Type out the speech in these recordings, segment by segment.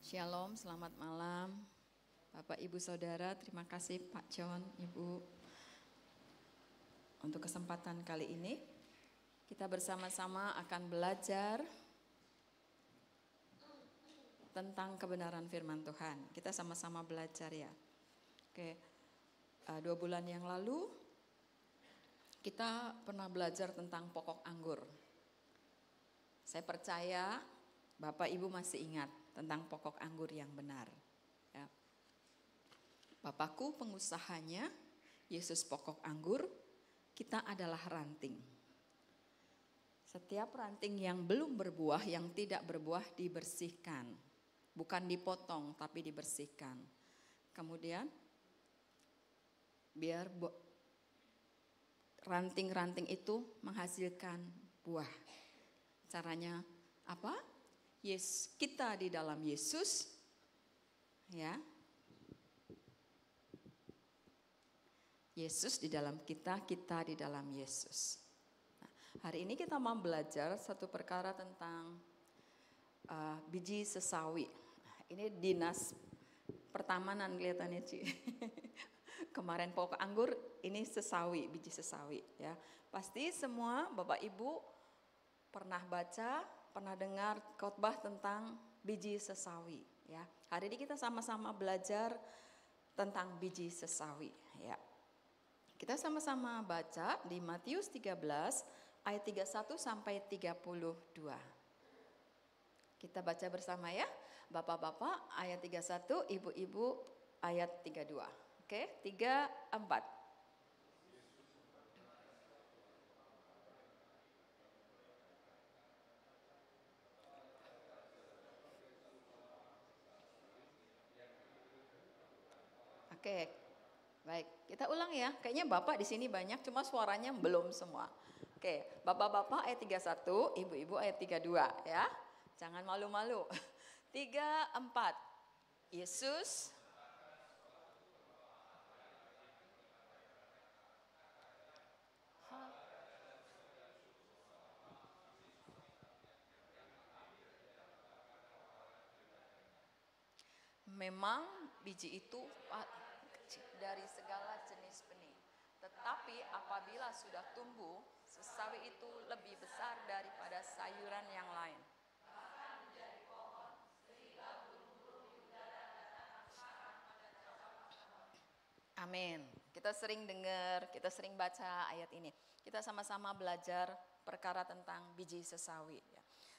Shalom, selamat malam Bapak Ibu Saudara. Terima kasih Pak John, Ibu, untuk kesempatan kali ini. Kita bersama-sama akan belajar tentang kebenaran firman Tuhan. Kita sama-sama belajar ya. Oke, 2 bulan yang lalu kita pernah belajar tentang pokok anggur. Saya percaya Bapak Ibu masih ingat tentang pokok anggur yang benar. Ya. Bapakku pengusahanya, Yesus pokok anggur, kita adalah ranting. Setiap ranting yang belum berbuah, yang tidak berbuah dibersihkan. Bukan dipotong tapi dibersihkan. Kemudian biar ranting-ranting itu menghasilkan buah. Caranya apa? Kita di dalam Yesus, ya. Yesus di dalam kita, kita di dalam Yesus. Nah, hari ini kita mau belajar satu perkara tentang biji sesawi. Ini dinas pertamanan kelihatannya, Ci. Kemarin pokok anggur, ini sesawi, biji sesawi, ya. Pasti semua Bapak Ibu pernah baca, pernah dengar khotbah tentang biji sesawi, ya. Hari ini kita sama-sama belajar tentang biji sesawi, ya. Kita sama-sama baca di Matius 13 ayat 31 sampai 32. Kita baca bersama ya. Bapak-bapak ayat 31, ibu-ibu ayat 32. Oke, 3, 4. Oke, baik. Kita ulang ya. Kayaknya Bapak di sini banyak, cuma suaranya belum semua. Oke, Bapak-bapak ayat 31, ibu-ibu ayat 32 ya. Jangan malu-malu. 3, 4. Yesus memang biji itu dari segala jenis benih. Tetapi apabila sudah tumbuh, sesawi itu lebih besar daripada sayuran yang lain. Amin. Kita sering dengar, kita sering baca ayat ini. Kita sama-sama belajar perkara tentang biji sesawi.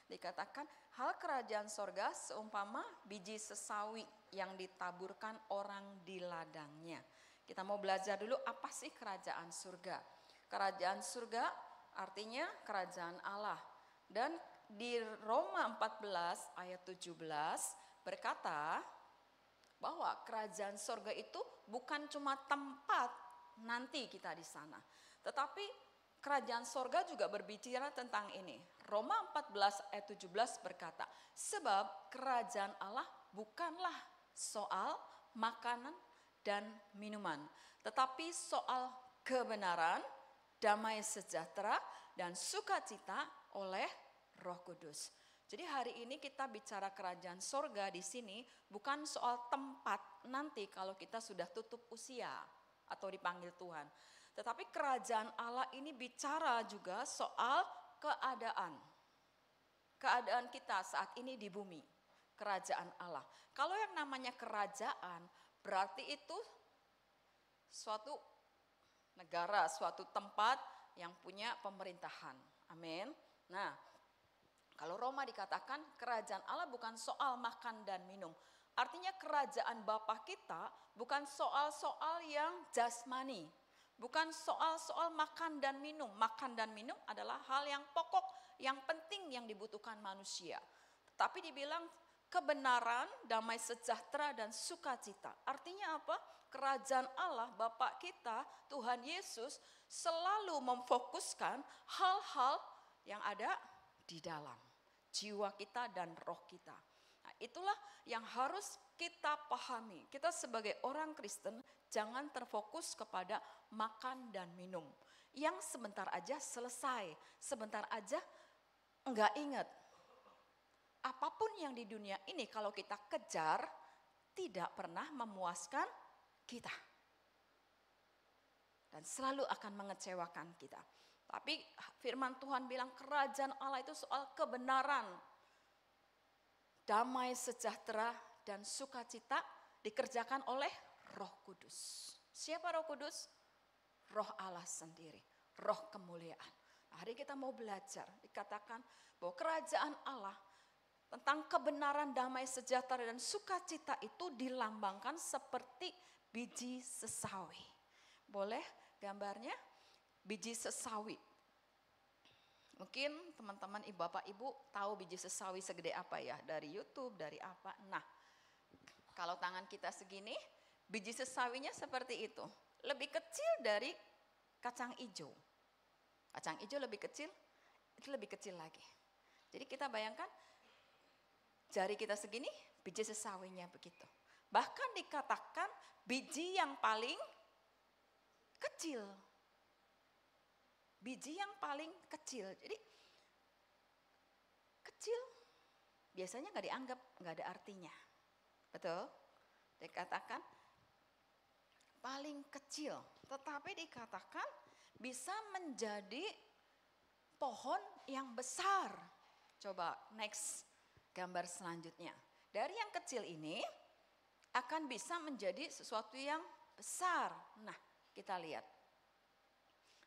Dikatakan hal kerajaan sorga seumpama biji sesawi yang ditaburkan orang di ladangnya. Kita mau belajar dulu apa sih kerajaan surga. Kerajaan surga artinya kerajaan Allah. Dan di Roma 14 ayat 17 berkata bahwa kerajaan sorga itu bukan cuma tempat nanti kita di sana. Tetapi kerajaan sorga juga berbicara tentang ini. Roma 14 ayat 17 berkata, sebab kerajaan Allah bukanlah soal makanan dan minuman, tetapi soal kebenaran, damai sejahtera, dan sukacita oleh Roh Kudus. Jadi hari ini kita bicara kerajaan sorga di sini bukan soal tempat nanti kalau kita sudah tutup usia atau dipanggil Tuhan. Tetapi kerajaan Allah ini bicara juga soal keadaan. Keadaan kita saat ini di bumi. Kerajaan Allah. Kalau yang namanya kerajaan berarti itu suatu negara, suatu tempat yang punya pemerintahan. Amin. Nah, kalau Roma dikatakan kerajaan Allah bukan soal makan dan minum. Artinya kerajaan Bapa kita bukan soal-soal yang jasmani. Bukan soal-soal makan dan minum. Makan dan minum adalah hal yang pokok, yang penting yang dibutuhkan manusia. Tapi dibilang kebenaran, damai sejahtera dan sukacita. Artinya apa? Kerajaan Allah Bapa kita, Tuhan Yesus selalu memfokuskan hal-hal yang ada di dalam jiwa kita dan roh kita. Nah, itulah yang harus kita pahami. Kita sebagai orang Kristen jangan terfokus kepada makan dan minum. Yang sebentar aja selesai, sebentar aja enggak ingat. apapun yang di dunia ini kalau kita kejar, tidak pernah memuaskan kita. Dan selalu akan mengecewakan kita. Tapi firman Tuhan bilang kerajaan Allah itu soal kebenaran, damai, sejahtera, dan sukacita dikerjakan oleh Roh Kudus. Siapa Roh Kudus? Roh Allah sendiri, Roh kemuliaan. Hari kita mau belajar, dikatakan bahwa kerajaan Allah tentang kebenaran, damai, sejahtera, dan sukacita itu dilambangkan seperti biji sesawi. Boleh gambarnya? Biji sesawi. Mungkin teman-teman bapak ibu tahu biji sesawi segede apa ya? Dari YouTube, dari apa? Nah, kalau tangan kita segini, biji sesawinya seperti itu. Lebih kecil dari kacang hijau. Kacang hijau lebih kecil, itu lebih kecil lagi. Jadi kita bayangkan, jari kita segini, biji sesawinya begitu. Bahkan dikatakan biji yang paling kecil. Biji yang paling kecil. Jadi kecil biasanya nggak dianggap, nggak ada artinya. Betul? Dikatakan paling kecil. Tetapi dikatakan bisa menjadi pohon yang besar. Coba next gambar selanjutnya. Dari yang kecil ini akan bisa menjadi sesuatu yang besar. Nah, kita lihat.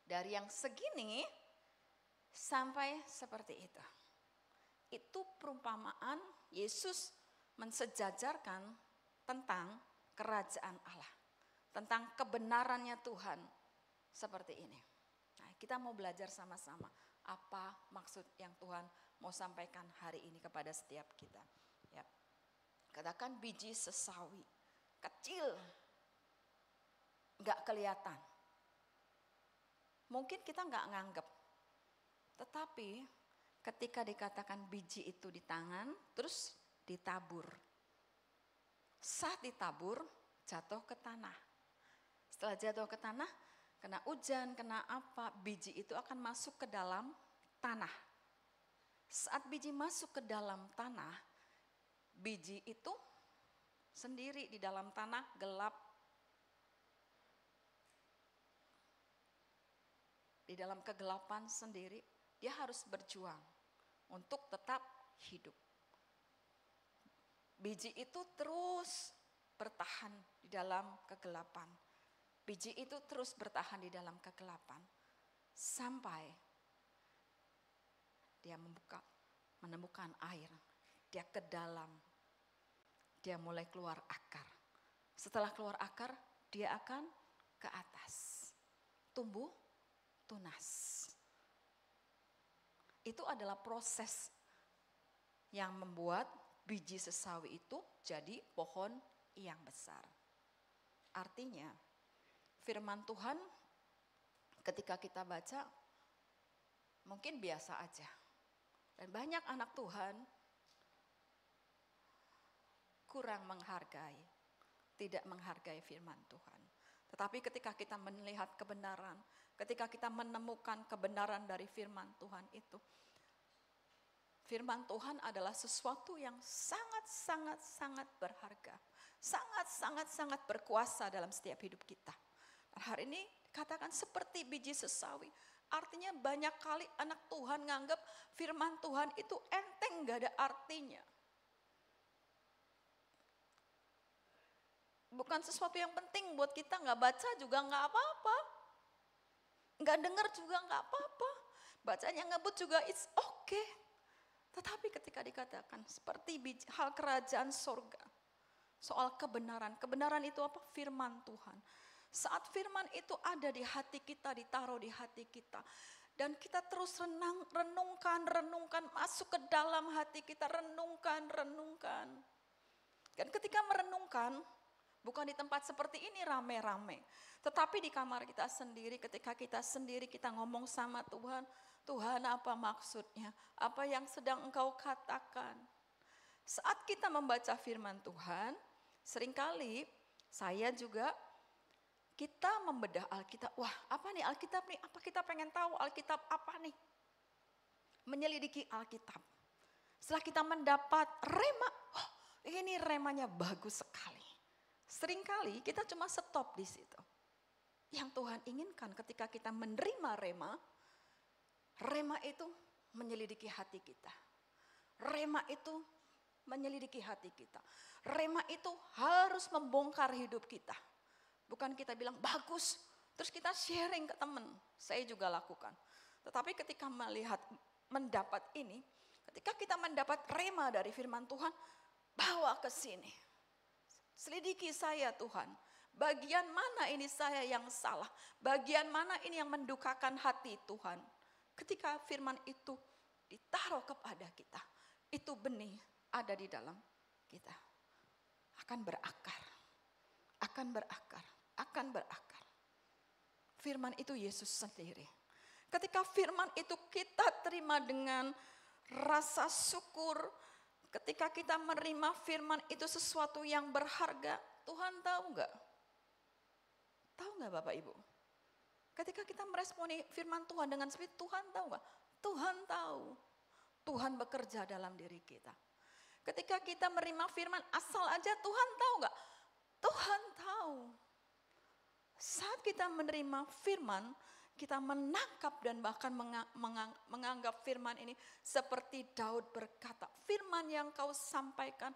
Dari yang segini sampai seperti itu. Itu perumpamaan Yesus mensejajarkan tentang kerajaan Allah. Tentang kebenarannya Tuhan seperti ini. Nah, kita mau belajar sama-sama apa maksud yang Tuhan mau sampaikan hari ini kepada setiap kita. Ya. Katakan biji sesawi, kecil, nggak kelihatan. Mungkin kita nggak nganggep, tetapi ketika dikatakan biji itu di tangan, terus ditabur. Saat ditabur, jatuh ke tanah. Setelah jatuh ke tanah, kena hujan, kena apa, biji itu akan masuk ke dalam tanah. Saat biji masuk ke dalam tanah, biji itu sendiri di dalam tanah gelap. Di dalam kegelapan sendiri, dia harus berjuang untuk tetap hidup. Biji itu terus bertahan di dalam kegelapan. Biji itu terus bertahan di dalam kegelapan. Sampai dia menemukan air. Dia ke dalam. Dia mulai keluar akar. Setelah keluar akar, dia akan ke atas. Tumbuh tunas. Itu adalah proses yang membuat biji sesawi itu jadi pohon yang besar. Artinya, firman Tuhan ketika kita baca mungkin biasa aja. Dan banyak anak Tuhan kurang menghargai, tidak menghargai firman Tuhan. Tetapi ketika kita melihat kebenaran, ketika kita menemukan kebenaran dari firman Tuhan itu, firman Tuhan adalah sesuatu yang sangat berharga. Sangat berkuasa dalam setiap hidup kita. Dan hari ini katakan seperti biji sesawi. Artinya banyak kali anak Tuhan nganggap firman Tuhan itu enteng, gak ada artinya. Bukan sesuatu yang penting buat kita, gak baca juga gak apa-apa. Gak dengar juga gak apa-apa. Bacanya ngebut juga it's okay. Tetapi ketika dikatakan seperti hal kerajaan sorga. Soal kebenaran. Kebenaran itu apa? Firman Tuhan. Saat firman itu ada di hati kita, ditaruh di hati kita. Dan kita terus renungkan, masuk ke dalam hati kita, renungkan. Dan ketika merenungkan, bukan di tempat seperti ini rame-rame. Tetapi di kamar kita sendiri, ketika kita sendiri kita ngomong sama Tuhan. Tuhan apa maksudnya? Apa yang sedang Engkau katakan? Saat kita membaca firman Tuhan, seringkali saya juga kita membedah Alkitab. Wah, apa nih Alkitab nih? Apa kita pengen tahu Alkitab apa nih? Menyelidiki Alkitab. Setelah kita mendapat rema, oh, ini remanya bagus sekali. Seringkali kita cuma stop di situ. Yang Tuhan inginkan ketika kita menerima rema itu menyelidiki hati kita. Rema itu menyelidiki hati kita. Rema itu harus membongkar hidup kita. Bukan kita bilang bagus, terus kita sharing ke teman. Saya juga lakukan. Tetapi ketika mendapat ini, ketika kita mendapat rema dari firman Tuhan, bawa ke sini. Selidiki saya Tuhan, bagian mana ini saya yang salah, bagian mana ini yang mendukakan hati Tuhan. Ketika firman itu ditaruh kepada kita, itu benih ada di dalam kita. Akan berakar, akan berakar, akan berakar. Firman itu Yesus sendiri. Ketika firman itu kita terima dengan rasa syukur, ketika kita menerima firman itu sesuatu yang berharga, Tuhan tahu enggak? Tahu enggak Bapak Ibu? Ketika kita meresponi firman Tuhan dengan seperti Tuhan tahu enggak? Tuhan tahu. Tuhan bekerja dalam diri kita. Ketika kita menerima firman asal aja Tuhan tahu enggak? Tuhan tahu. Saat kita menerima firman, kita menangkap dan bahkan menganggap firman ini seperti Daud berkata, firman yang kau sampaikan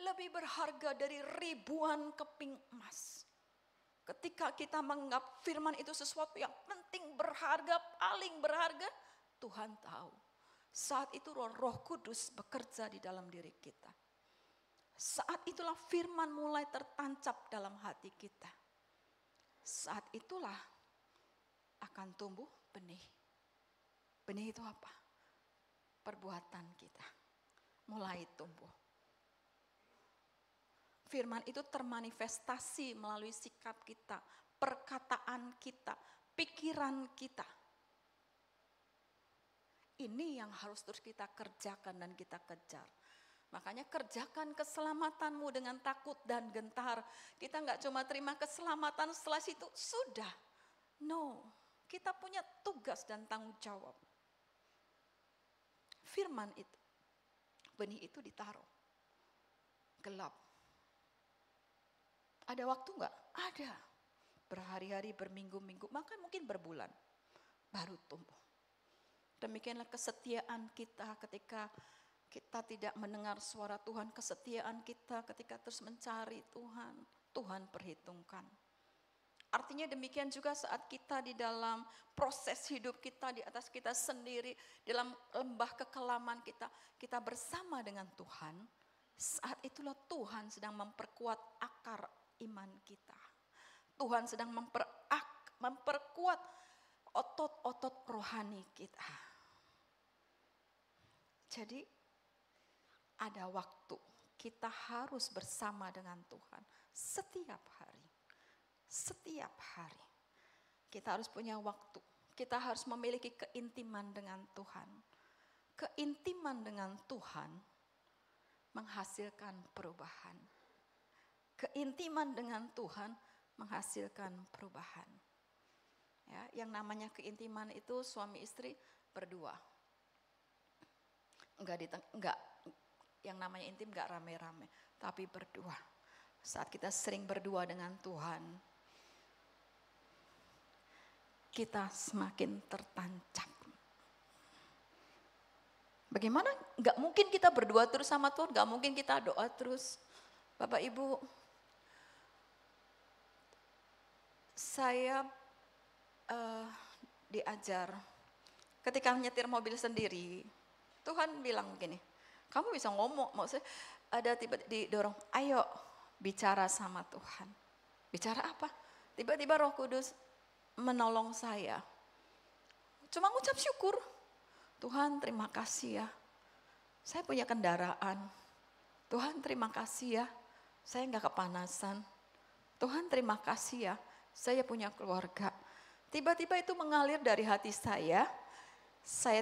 lebih berharga dari ribuan keping emas. Ketika kita menganggap firman itu sesuatu yang penting, berharga, paling berharga, Tuhan tahu. Saat itu Roh Kudus bekerja di dalam diri kita. Saat itulah firman mulai tertancap dalam hati kita. Saat itulah akan tumbuh benih. Benih itu apa? Perbuatan kita mulai tumbuh. Firman itu termanifestasi melalui sikap kita, perkataan kita, pikiran kita. Ini yang harus terus kita kerjakan dan kita kejar. Makanya kerjakan keselamatanmu dengan takut dan gentar. Kita nggak cuma terima keselamatan setelah itu sudah. No, kita punya tugas dan tanggung jawab. Firman itu, benih itu ditaruh. Gelap. Ada waktu nggak? Ada. Berhari-hari, berminggu-minggu, bahkan mungkin berbulan. Baru tumbuh. Demikianlah kesetiaan kita ketika kita tidak mendengar suara Tuhan, kesetiaan kita ketika terus mencari Tuhan, Tuhan perhitungkan. Artinya demikian juga saat kita di dalam proses hidup kita, di atas kita sendiri, dalam lembah kekelaman kita, kita bersama dengan Tuhan, saat itulah Tuhan sedang memperkuat akar iman kita. Tuhan sedang memperkuat otot-otot rohani kita. Jadi ada waktu kita harus bersama dengan Tuhan setiap hari. Setiap hari. Kita harus punya waktu. Kita harus memiliki keintiman dengan Tuhan. Keintiman dengan Tuhan menghasilkan perubahan. Keintiman dengan Tuhan menghasilkan perubahan. Ya, yang namanya keintiman itu suami istri berdua. Enggak, yang namanya intim enggak rame-rame, tapi berdua. Saat kita sering berdua dengan Tuhan, kita semakin tertancap. Bagaimana? Enggak mungkin kita berdua terus sama Tuhan, enggak mungkin kita doa terus. Bapak Ibu, saya diajar ketika nyetir mobil sendiri, Tuhan bilang begini, kamu bisa ngomong, maksudnya ada tiba-tiba didorong, ayo bicara sama Tuhan. Bicara apa? Tiba-tiba Roh Kudus menolong saya. Cuma ngucap syukur. Tuhan terima kasih ya, saya punya kendaraan. Tuhan terima kasih ya, saya enggak kepanasan. Tuhan terima kasih ya, saya punya keluarga. Tiba-tiba itu mengalir dari hati saya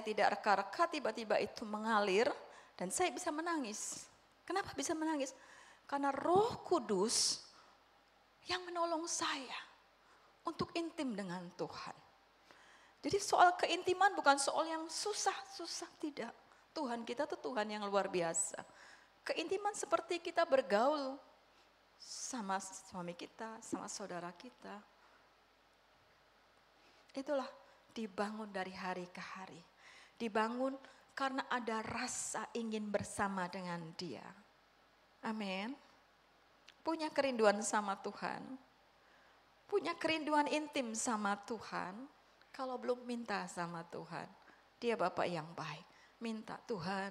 tidak reka-reka, tiba-tiba itu mengalir dan saya bisa menangis. Kenapa bisa menangis? Karena Roh Kudus yang menolong saya untuk intim dengan Tuhan. Jadi soal keintiman bukan soal yang susah-susah, tidak. Tuhan kita tuh Tuhan yang luar biasa. Keintiman seperti kita bergaul sama suami kita, sama saudara kita. Itulah dibangun dari hari ke hari. Dibangun karena ada rasa ingin bersama dengan Dia. Amin. Punya kerinduan sama Tuhan. Punya kerinduan intim sama Tuhan. Kalau belum minta sama Tuhan, Dia Bapa yang baik. Minta, Tuhan,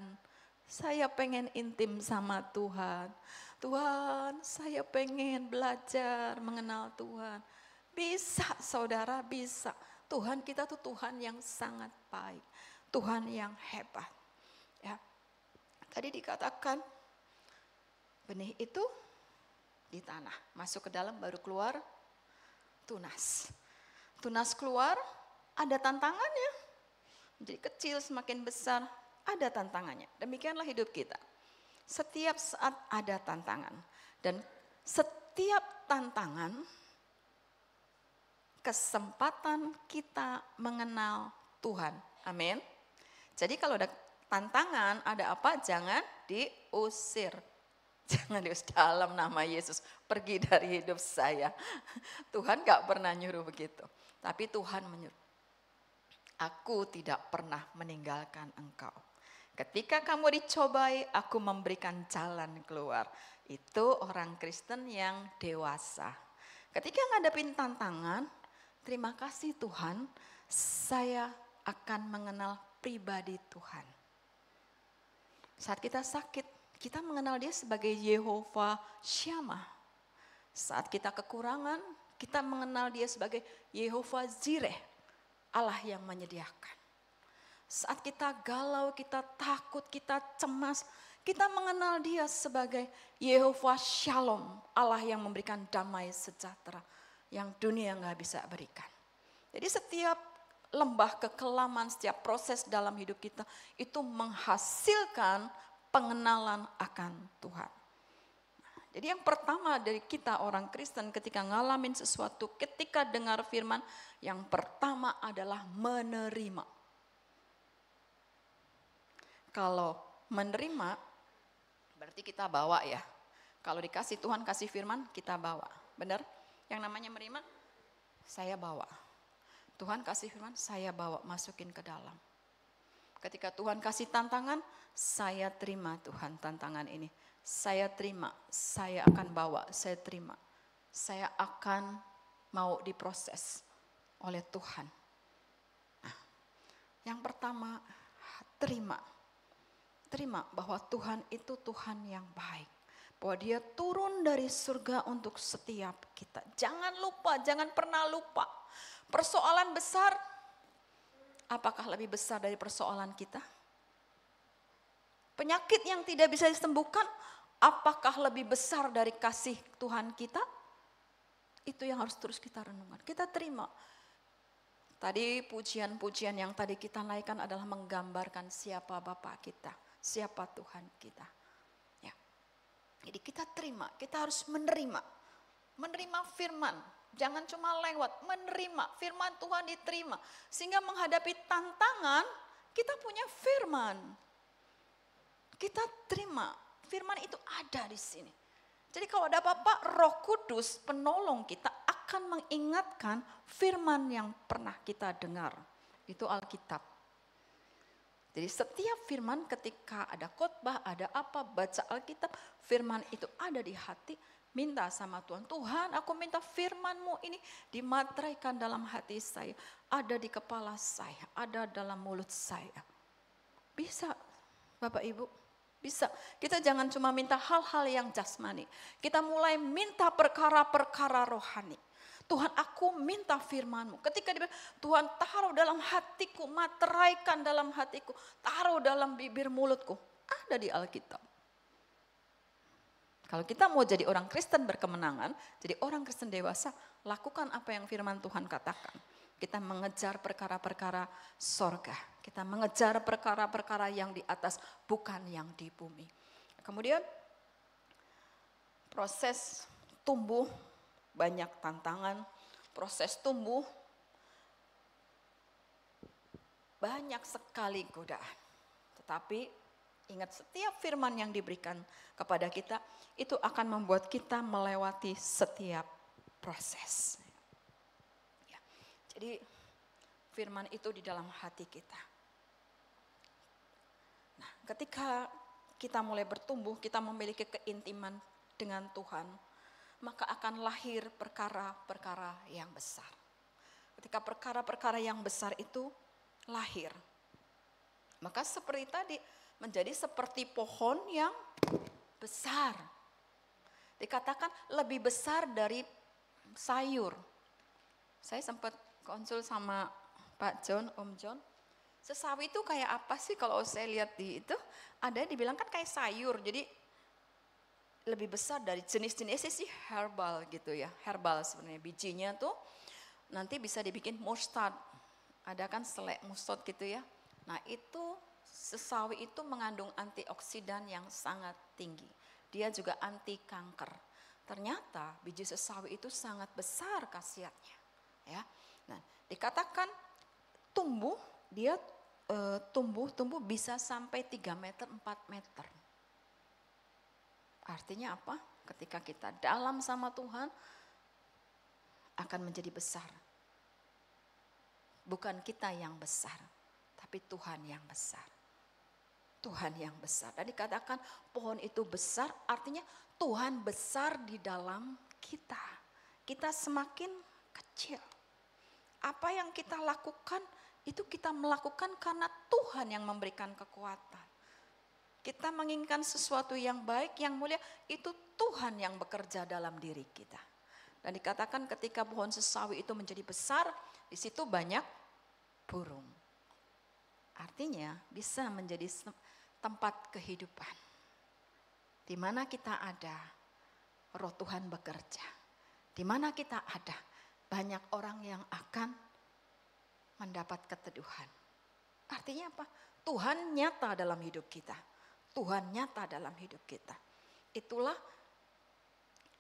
saya pengen intim sama Tuhan. Tuhan, saya pengen belajar mengenal Tuhan. Bisa saudara, bisa. Tuhan kita tuh Tuhan yang sangat baik. Tuhan yang hebat. Ya. Tadi dikatakan benih itu di tanah. Masuk ke dalam baru keluar tunas. Tunas keluar ada tantangannya. Jadi kecil semakin besar ada tantangannya. Demikianlah hidup kita. Setiap saat ada tantangan. Dan setiap tantangan kesempatan kita mengenal Tuhan. Amin. Jadi kalau ada tantangan, ada apa? Jangan diusir. Jangan diusir dalam nama Yesus. Pergi dari hidup saya. Tuhan gak pernah nyuruh begitu. Tapi Tuhan menyuruh. Aku tidak pernah meninggalkan engkau. Ketika kamu dicobai, aku memberikan jalan keluar. Itu orang Kristen yang dewasa. Ketika ngadepin tantangan, terima kasih Tuhan, saya akan mengenal pribadi Tuhan. Saat kita sakit, kita mengenal Dia sebagai Yehovah Shammah. Saat kita kekurangan, kita mengenal Dia sebagai Yehovah Jireh, Allah yang menyediakan. Saat kita galau, kita takut, kita cemas, kita mengenal Dia sebagai Yehovah Shalom, Allah yang memberikan damai sejahtera yang dunia nggak bisa berikan. Jadi setiap lembah kekelaman, setiap proses dalam hidup kita itu menghasilkan pengenalan akan Tuhan. Jadi yang pertama dari kita orang Kristen ketika ngalamin sesuatu, ketika dengar firman, yang pertama adalah menerima. Kalau menerima, berarti kita bawa ya. Kalau dikasih Tuhan kasih firman, kita bawa. Benar? Yang namanya menerima, saya bawa. Tuhan kasih firman, saya bawa, masukin ke dalam. Ketika Tuhan kasih tantangan, saya terima Tuhan tantangan ini. Saya terima, saya akan bawa, saya terima. Saya akan mau diproses oleh Tuhan. Nah, yang pertama, terima. Terima bahwa Tuhan itu Tuhan yang baik. Bahwa Dia turun dari surga untuk setiap kita. Jangan lupa, jangan pernah lupa. Persoalan besar, apakah lebih besar dari persoalan kita? Penyakit yang tidak bisa disembuhkan, apakah lebih besar dari kasih Tuhan kita? Itu yang harus terus kita renungkan. Kita terima. Tadi pujian-pujian yang tadi kita naikkan adalah menggambarkan siapa Bapa kita, siapa Tuhan kita. Ya. Jadi kita terima, kita harus menerima. Menerima firman, jangan cuma lewat, menerima firman Tuhan diterima. Sehingga menghadapi tantangan, kita punya firman. Kita terima, firman itu ada di sini. Jadi kalau ada apa-apa, Roh Kudus penolong kita akan mengingatkan firman yang pernah kita dengar. Itu Alkitab. Jadi setiap firman ketika ada khotbah, ada apa, baca Alkitab, firman itu ada di hati, minta sama Tuhan. Tuhan, aku minta firman-Mu ini dimateraikan dalam hati saya, ada di kepala saya, ada dalam mulut saya. Bisa, Bapak Ibu. Bisa, kita jangan cuma minta hal-hal yang jasmani. Kita mulai minta perkara-perkara rohani. Tuhan, aku minta firman-Mu. Ketika dia bilang, Tuhan taruh dalam hatiku, materaikan dalam hatiku, taruh dalam bibir mulutku. Ada di Alkitab. Kalau kita mau jadi orang Kristen berkemenangan, jadi orang Kristen dewasa, lakukan apa yang firman Tuhan katakan. Kita mengejar perkara-perkara sorga. Kita mengejar perkara-perkara yang di atas, bukan yang di bumi. Kemudian proses tumbuh, banyak tantangan. Proses tumbuh, banyak sekali godaan. Tetapi Ingat, setiap firman yang diberikan kepada kita itu akan membuat kita melewati setiap proses. Ya. Jadi firman itu di dalam hati kita. Nah, ketika kita mulai bertumbuh, kita memiliki keintiman dengan Tuhan, maka akan lahir perkara-perkara yang besar. Ketika perkara-perkara yang besar itu lahir, maka seperti tadi, menjadi seperti pohon yang besar. Dikatakan lebih besar dari sayur. Saya sempat konsul sama Pak John, Om John. Sesawi itu kayak apa sih kalau saya lihat di itu? Ada yang dibilang kan kayak sayur, jadi lebih besar dari jenis-jenisnya sih herbal gitu ya. Herbal sebenarnya, bijinya tuh nanti bisa dibikin mustard. Ada kan selai mustard gitu ya. Nah itu sesawi itu mengandung antioksidan yang sangat tinggi. Dia juga anti kanker. Ternyata biji sesawi itu sangat besar khasiatnya. Ya, nah dikatakan tumbuh, dia tumbuh bisa sampai 3 meter, 4 meter. Artinya apa? Ketika kita dalam sama Tuhan akan menjadi besar. Bukan kita yang besar, tapi Tuhan yang besar. Tuhan yang besar. Dan dikatakan pohon itu besar, artinya Tuhan besar di dalam kita. Kita semakin kecil. Apa yang kita lakukan, itu kita melakukan karena Tuhan yang memberikan kekuatan. Kita menginginkan sesuatu yang baik, yang mulia, itu Tuhan yang bekerja dalam diri kita. Dan dikatakan ketika pohon sesawi itu menjadi besar, di situ banyak burung. Artinya bisa menjadi tempat kehidupan. Di mana kita ada, roh Tuhan bekerja. Di mana kita ada, banyak orang yang akan mendapat keteduhan. Artinya apa? Tuhan nyata dalam hidup kita. Tuhan nyata dalam hidup kita. Itulah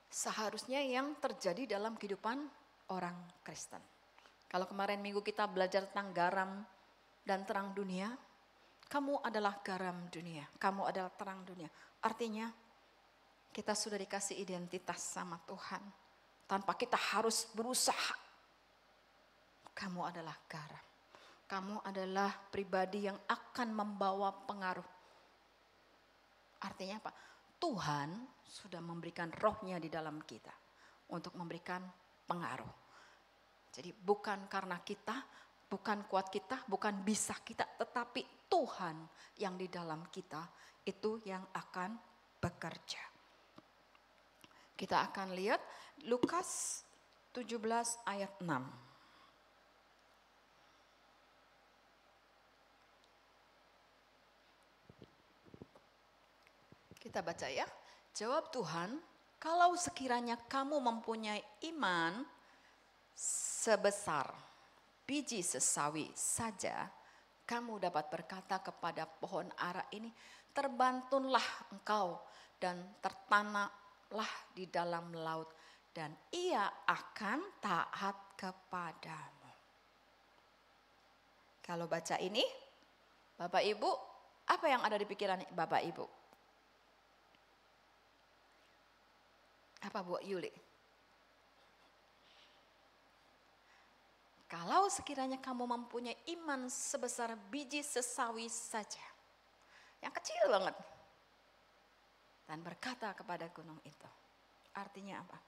seharusnya yang terjadi dalam kehidupan orang Kristen. Kalau kemarin minggu kita belajar tentang garam dan terang dunia, kamu adalah garam dunia, kamu adalah terang dunia. Artinya kita sudah dikasih identitas sama Tuhan. Tanpa kita harus berusaha. Kamu adalah garam. Kamu adalah pribadi yang akan membawa pengaruh. Artinya apa? Tuhan sudah memberikan rohnya di dalam kita. Untuk memberikan pengaruh. Jadi bukan karena kita, bukan kuat kita, bukan bisa kita, tetapi Tuhan yang di dalam kita itu yang akan bekerja. Kita akan lihat Lukas 17 ayat 6. Kita baca ya. Jawab Tuhan, kalau sekiranya kamu mempunyai iman sebesar biji sesawi saja, kamu dapat berkata kepada pohon ara ini, terbantunlah engkau dan tertanamlah di dalam laut, dan ia akan taat kepadamu. Kalau baca ini, Bapak Ibu, apa yang ada di pikiran Bapak Ibu? Apa Bu Yuli? Kalau sekiranya kamu mempunyai iman sebesar biji sesawi saja, yang kecil banget, dan berkata kepada gunung itu, artinya apa?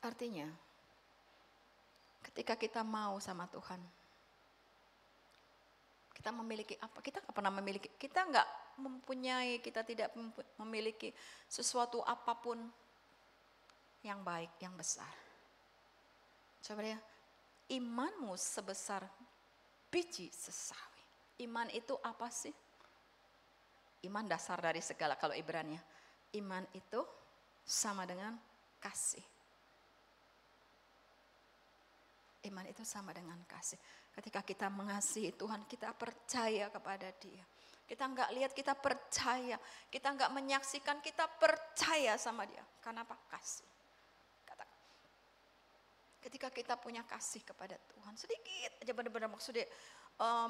Artinya, ketika kita mau sama Tuhan, kita memiliki apa? Kita nggak pernah memiliki, kita nggak mempunyai, kita tidak memiliki sesuatu apapun yang baik, yang besar. Coba ya, imanmu sebesar biji sesawi. Iman itu apa sih? Iman dasar dari segala, kalau Ibrania. Iman itu sama dengan kasih. Iman itu sama dengan kasih. Ketika kita mengasihi Tuhan, kita percaya kepada Dia. Kita nggak lihat, kita percaya. Kita nggak menyaksikan, kita percaya sama Dia. Karena apa? Kasih. Ketika kita punya kasih kepada Tuhan, sedikit aja benar-benar maksudnya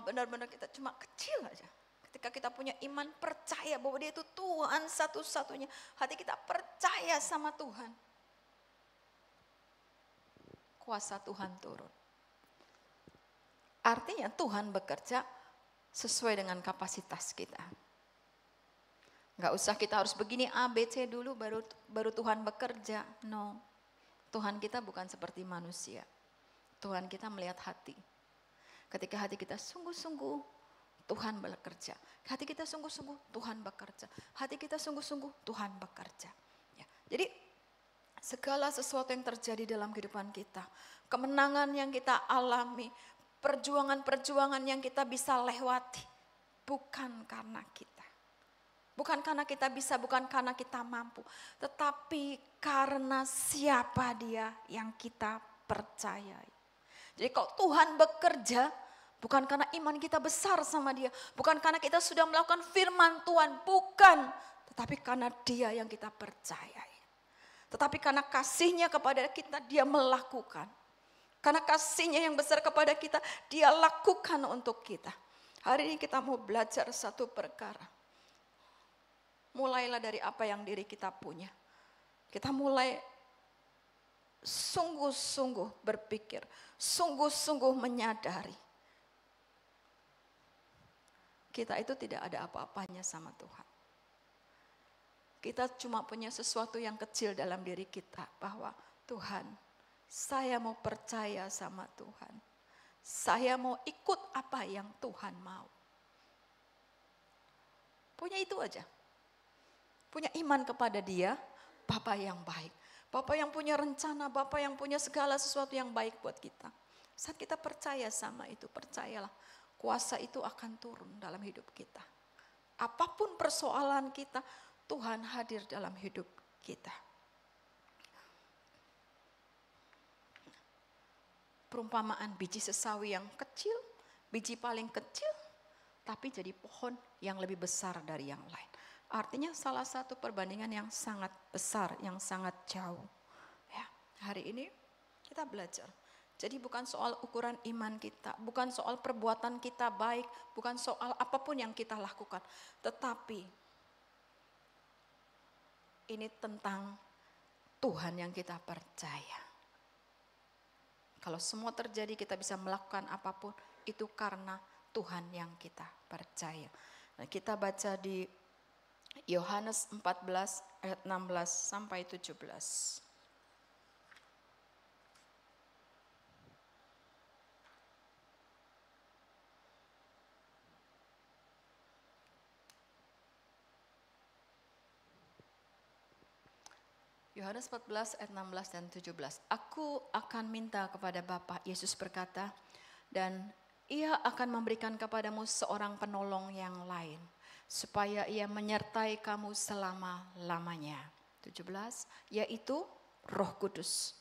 benar-benar kita cuma kecil aja. Ketika kita punya iman percaya bahwa dia itu Tuhan satu-satunya. Hati kita percaya sama Tuhan. Kuasa Tuhan turun. Artinya Tuhan bekerja sesuai dengan kapasitas kita. Gak usah kita harus begini A, B, C dulu baru Tuhan bekerja. No. Tuhan kita bukan seperti manusia. Tuhan kita melihat hati. Ketika hati kita sungguh-sungguh, Tuhan bekerja. Hati kita sungguh-sungguh, Tuhan bekerja. Hati kita sungguh-sungguh, Tuhan bekerja. Ya. Jadi segala sesuatu yang terjadi dalam kehidupan kita, kemenangan yang kita alami, perjuangan-perjuangan yang kita bisa lewati, bukan karena kita. Bukan karena kita bisa, bukan karena kita mampu. Tetapi karena siapa dia yang kita percayai. Jadi kalau Tuhan bekerja, bukan karena iman kita besar sama dia. Bukan karena kita sudah melakukan firman Tuhan, bukan. Tetapi karena dia yang kita percayai. Tetapi karena kasihnya kepada kita, dia melakukan. Karena kasihnya yang besar kepada kita, dia lakukan untuk kita. Hari ini kita mau belajar satu perkara. Mulailah dari apa yang diri kita punya. Kita mulai sungguh-sungguh berpikir, sungguh-sungguh menyadari. Kita itu tidak ada apa-apanya sama Tuhan. Kita cuma punya sesuatu yang kecil dalam diri kita, bahwa Tuhan, saya mau percaya sama Tuhan. Saya mau ikut apa yang Tuhan mau. Punya itu aja. Punya iman kepada dia, Bapa yang baik. Bapa yang punya rencana, Bapa yang punya segala sesuatu yang baik buat kita. Saat kita percaya sama itu, percayalah, kuasa itu akan turun dalam hidup kita. Apapun persoalan kita, Tuhan hadir dalam hidup kita. Perumpamaan biji sesawi yang kecil, biji paling kecil, tapi jadi pohon yang lebih besar dari yang lain. Artinya salah satu perbandingan yang sangat besar, yang sangat jauh. Ya, hari ini kita belajar. Jadi bukan soal ukuran iman kita, bukan soal perbuatan kita baik, bukan soal apapun yang kita lakukan. Tetapi ini tentang Tuhan yang kita percaya. Kalau semua terjadi kita bisa melakukan apapun, itu karena Tuhan yang kita percaya. Nah, kita baca di Yohanes 14 ayat 16 sampai 17. Yohanes 14 ayat 16 dan 17. Aku akan minta kepada Bapa, Yesus berkata, dan ia akan memberikan kepadamu seorang penolong yang lain, supaya ia menyertai kamu selama-lamanya. 17, yaitu Roh Kudus,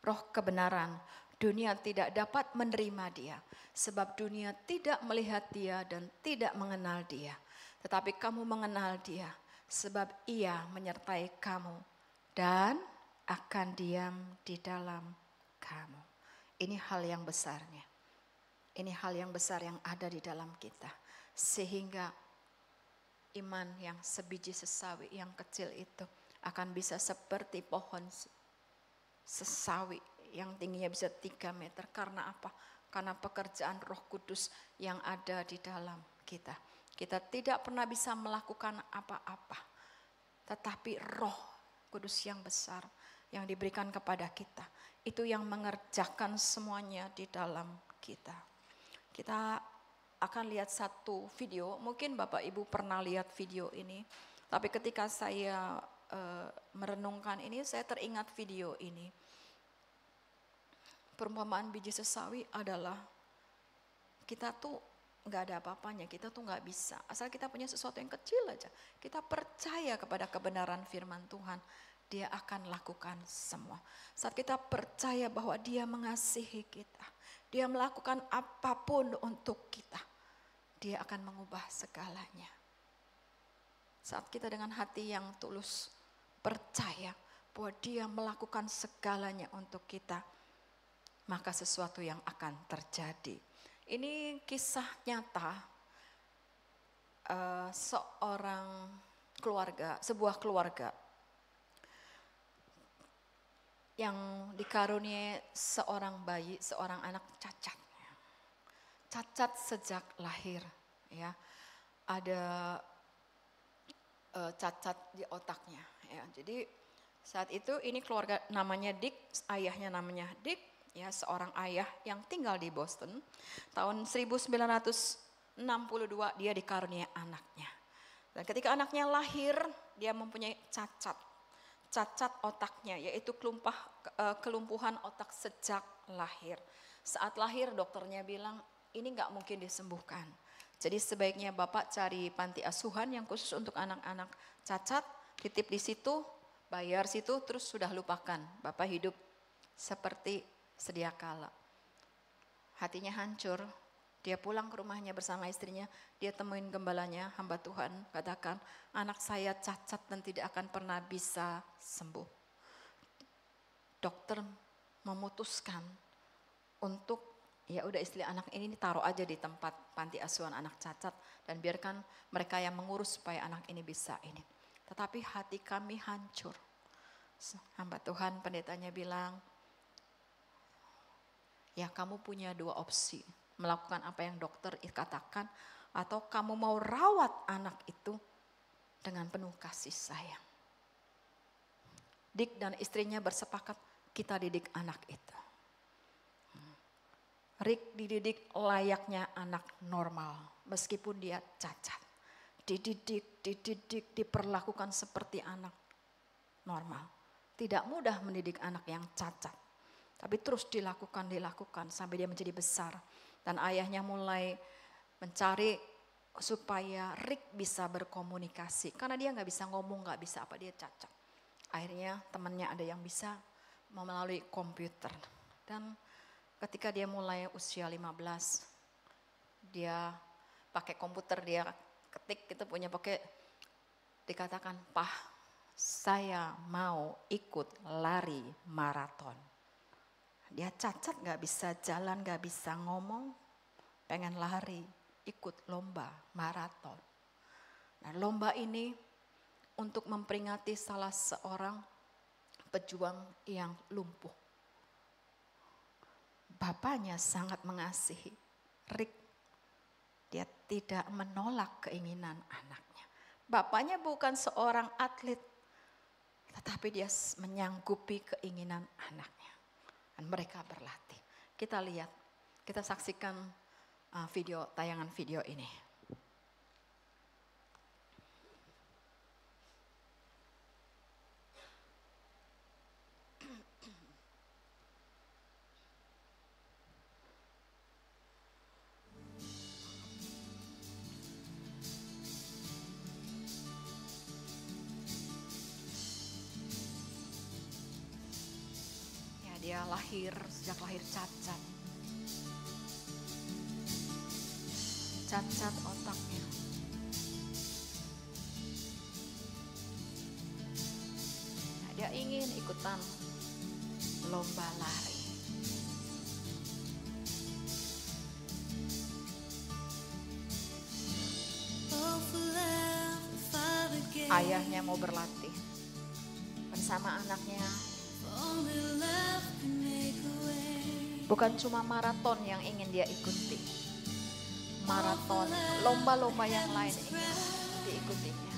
Roh kebenaran. Dunia tidak dapat menerima dia, sebab dunia tidak melihat dia dan tidak mengenal dia. Tetapi kamu mengenal dia, sebab ia menyertai kamu dan akan diam di dalam kamu. Ini hal yang besarnya. Ini hal yang besar yang ada di dalam kita. Sehingga iman yang sebiji sesawi yang kecil itu akan bisa seperti pohon sesawi yang tingginya bisa 3 meter. Karena apa? Karena pekerjaan Roh Kudus yang ada di dalam kita. Kita tidak pernah bisa melakukan apa-apa. Tetapi Roh Kudus yang besar yang diberikan kepada kita, itu yang mengerjakan semuanya di dalam kita. Kita akan lihat satu video, mungkin Bapak Ibu pernah lihat video ini, tapi ketika saya merenungkan ini, saya teringat video ini. Perumpamaan biji sesawi adalah kita tuh nggak ada apa-apanya, kita tuh nggak bisa. Asal kita punya sesuatu yang kecil aja, kita percaya kepada kebenaran firman Tuhan, dia akan lakukan semua. Saat kita percaya bahwa dia mengasihi kita, dia melakukan apapun untuk kita, dia akan mengubah segalanya. Saat kita dengan hati yang tulus percaya bahwa dia melakukan segalanya untuk kita, maka sesuatu yang akan terjadi. Ini kisah nyata seorang keluarga, sebuah keluarga yang dikaruniai seorang bayi, seorang anak cacat. Cacat sejak lahir, ya. Ada cacat di otaknya, ya. Jadi saat itu ini keluarga namanya Dick, ayahnya namanya Dick, ya, seorang ayah yang tinggal di Boston. Tahun 1962 dia dikaruniai anaknya. Dan ketika anaknya lahir, dia mempunyai cacat otaknya, yaitu kelumpuhan otak sejak lahir. Saat lahir dokternya bilang ini nggak mungkin disembuhkan. Jadi sebaiknya Bapak cari panti asuhan yang khusus untuk anak-anak cacat, titip di situ, bayar situ, terus sudah lupakan. Bapak hidup seperti sedia kala. Hatinya hancur, dia pulang ke rumahnya bersama istrinya, dia temuin gembalanya, hamba Tuhan, katakan, anak saya cacat dan tidak akan pernah bisa sembuh. Dokter memutuskan untuk, ya udah istilah anak ini taruh aja di tempat panti asuhan anak cacat dan biarkan mereka yang mengurus supaya anak ini bisa ini. Tetapi hati kami hancur. Hamba Tuhan pendetanya bilang, ya kamu punya dua opsi, melakukan apa yang dokter katakan atau kamu mau rawat anak itu dengan penuh kasih sayang. Dick dan istrinya bersepakat kita didik anak itu. Rick dididik layaknya anak normal meskipun dia cacat. Dididik, diperlakukan seperti anak normal. Tidak mudah mendidik anak yang cacat. Tapi terus dilakukan sampai dia menjadi besar. Dan ayahnya mulai mencari supaya Rick bisa berkomunikasi. Karena dia gak bisa ngomong, gak bisa apa, dia cacat. Akhirnya temannya ada yang bisa melalui komputer. Dan ketika dia mulai usia 15, dia pakai komputer, dia ketik, kita punya pakai, dikatakan, "Pah, saya mau ikut lari maraton." Dia cacat, gak bisa jalan, gak bisa ngomong, pengen lari, ikut lomba maraton. Nah, lomba ini untuk memperingati salah seorang pejuang yang lumpuh. Bapaknya sangat mengasihi Rick. Dia tidak menolak keinginan anaknya. Bapaknya bukan seorang atlet, tetapi dia menyanggupi keinginan anaknya. Dan mereka berlatih. Kita lihat, kita saksikan tayangan video ini. Dia sejak lahir cacat. Cacat otaknya. Nah, dia ingin ikutan lomba lari. Ayahnya mau berlatih bersama anaknya. Bukan cuma maraton yang ingin dia ikuti. Maraton, lomba-lomba yang lain ingin diikutinya.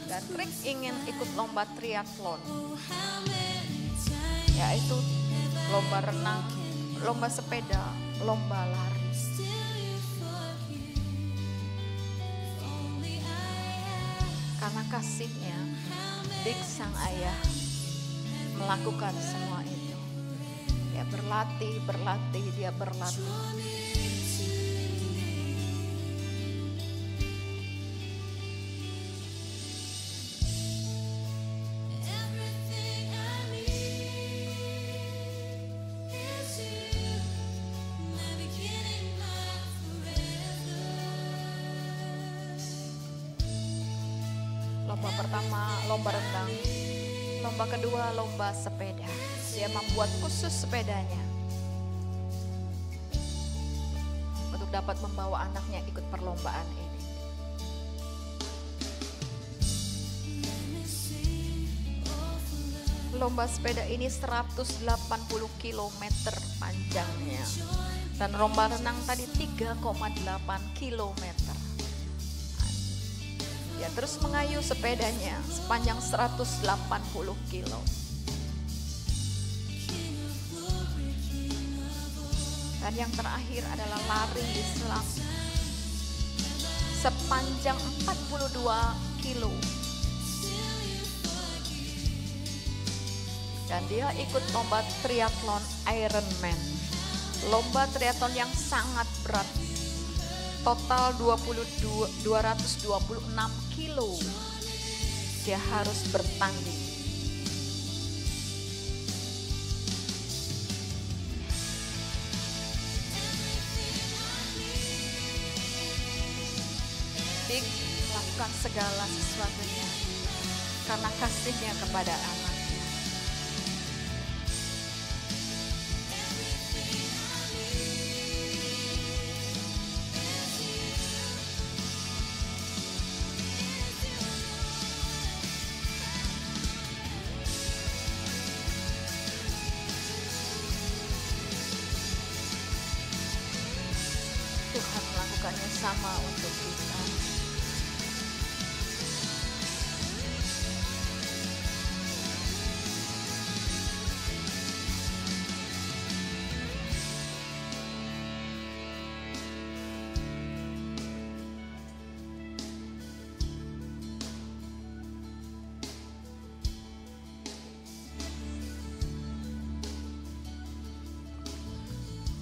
Dan Rick ingin ikut lomba triathlon. Yaitu lomba renang, lomba sepeda, lomba lari. Karena kasihnya, Dick sang ayah melakukan semua itu. Dia berlatih, dia berlatih. Lomba pertama, lomba renang. Lomba kedua, lomba sepeda. Dia membuat khusus sepedanya untuk dapat membawa anaknya ikut perlombaan ini. Lomba sepeda ini 180 km panjangnya. Dan lomba renang tadi 3,8 km. Dia terus mengayuh sepedanya sepanjang 180 km. Dan yang terakhir adalah lari Islam sepanjang 42 km. Dan dia ikut lomba triathlon Ironman. Lomba triathlon yang sangat berat. Total 226 kilo. Dia harus bertanding. Dia melakukan segala sesuatunya karena kasihnya kepada anaknya. Tuhan melakukannya sama untuk kita.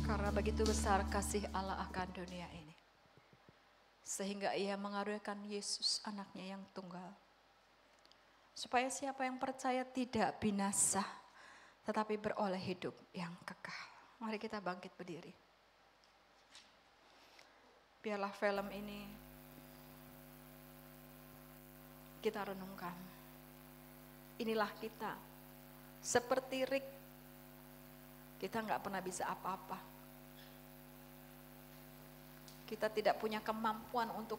Karena begitu besar kasih Allah akan dunia ini, sehingga ia mengaruniakan Yesus anaknya yang tunggal, supaya siapa yang percaya tidak binasa, tetapi beroleh hidup yang kekal. Mari kita bangkit berdiri. Biarlah film ini kita renungkan. Inilah kita, seperti Rick, kita nggak pernah bisa apa-apa. Kita tidak punya kemampuan untuk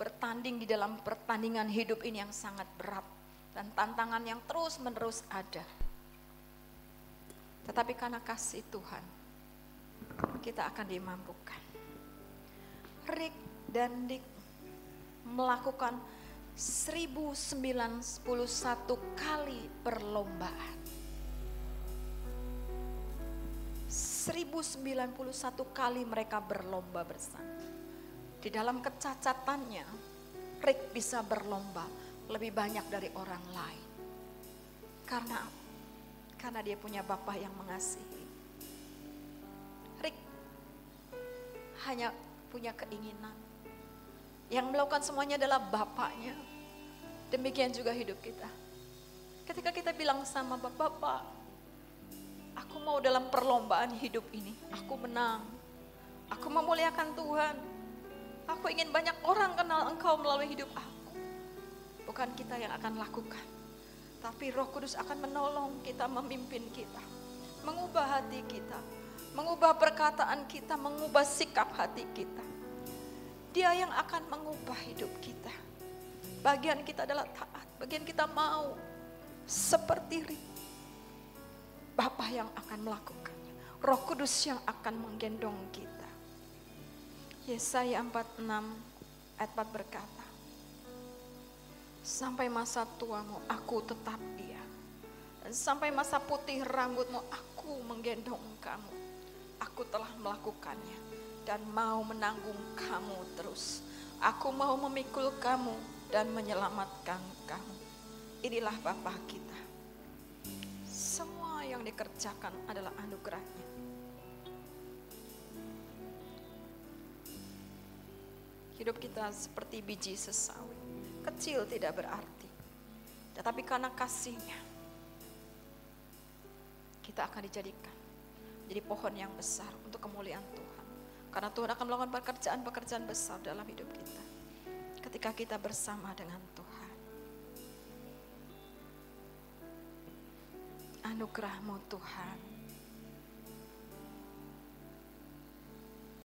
bertanding di dalam pertandingan hidup ini yang sangat berat. Dan tantangan yang terus-menerus ada. Tetapi karena kasih Tuhan, kita akan dimampukan. Rick dan Dick melakukan 1091 kali perlombaan. 1091 kali mereka berlomba bersama. Di dalam kecacatannya, Rick bisa berlomba lebih banyak dari orang lain. Karena dia punya Bapa yang mengasihi. Rick hanya punya keinginan. Yang melakukan semuanya adalah Bapaknya. Demikian juga hidup kita. Ketika kita bilang sama Bapak, aku mau dalam perlombaan hidup ini, aku menang. Aku memuliakan Tuhan. Aku ingin banyak orang kenal Engkau melalui hidup aku. Bukan kita yang akan lakukan, tapi Roh Kudus akan menolong kita, memimpin kita, mengubah hati kita, mengubah perkataan kita, mengubah sikap hati kita. Dia yang akan mengubah hidup kita. Bagian kita adalah taat, bagian kita mau seperti Bapa yang akan melakukannya. Roh Kudus yang akan menggendong kita. Yesaya 46 ayat 4 berkata, sampai masa tuamu aku tetap dia. Dan sampai masa putih rambutmu aku menggendong kamu. Aku telah melakukannya dan mau menanggung kamu terus. Aku mau memikul kamu dan menyelamatkan kamu. Inilah Bapa kita. Semua yang dikerjakan adalah anugerahnya. Hidup kita seperti biji sesawi. Kecil tidak berarti. Tetapi karena kasih-Nya, kita akan dijadikan jadi pohon yang besar untuk kemuliaan Tuhan. Karena Tuhan akan melakukan pekerjaan-pekerjaan besar dalam hidup kita. Ketika kita bersama dengan Tuhan. anugerah-Mu Tuhan.